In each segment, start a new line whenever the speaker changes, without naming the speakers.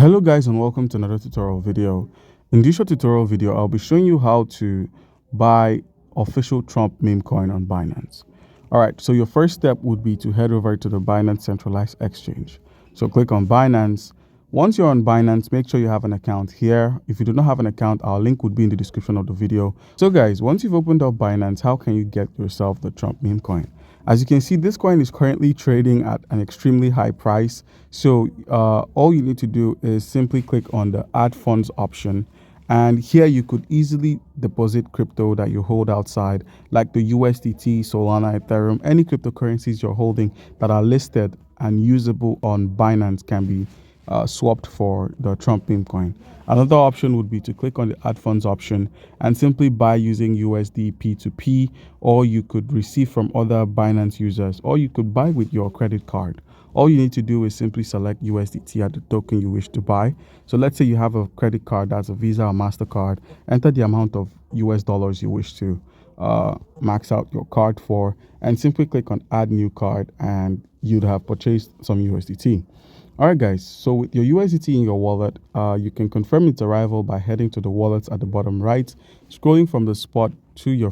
Hello guys, and welcome to another tutorial video. In this short tutorial video, I'll be showing you how to buy official Trump meme coin on Binance. Alright, so your first step would be to head over to the Binance centralized exchange. So click on Binance. Once you're on Binance, make sure you have an account here. If you do not have an account, our link would be in the description of the video. So guys, once you've opened up Binance, how can you get yourself the Trump meme coin? As you can see, this coin is currently trading at an extremely high price. So all you need to do is simply click on the add funds option. And here you could easily deposit crypto that you hold outside, like the USDT, Solana, Ethereum, any cryptocurrencies you're holding that are listed and usable on Binance can be swapped for the Trump meme coin. Another option would be to click on the add funds option and simply buy using USD P2P, or you could receive from other Binance users, or you could buy with your credit card. All you need to do is simply select USDT at the token you wish to buy. So let's say you have a credit card that's a Visa or MasterCard, enter the amount of US dollars you wish to max out your card for, and simply click on add new card, and you'd have purchased some USDT. Alright guys, so with your USDT in your wallet, you can confirm its arrival by heading to the wallets at the bottom right, scrolling from the spot to your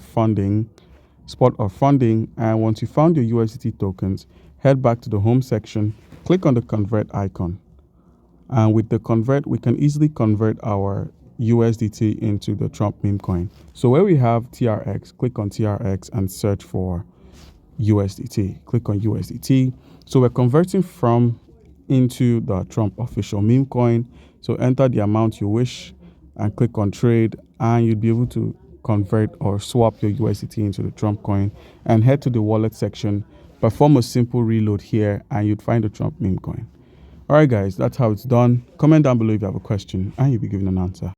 spot of funding, and once you found your USDT tokens, head back to the home section, click on the convert icon. And with the convert, we can easily convert our USDT into the Trump meme coin. So where we have TRX, click on TRX and search for USDT. Click on USDT. So we're converting into the Trump official meme coin. So enter the amount you wish and click on trade, and you'll be able to convert or swap your USDT into the Trump coin, and head to the wallet section, perform a simple reload here, and you'd find the Trump meme coin. Alright guys, that's how it's done. Comment down below if you have a question and you'll be given an answer.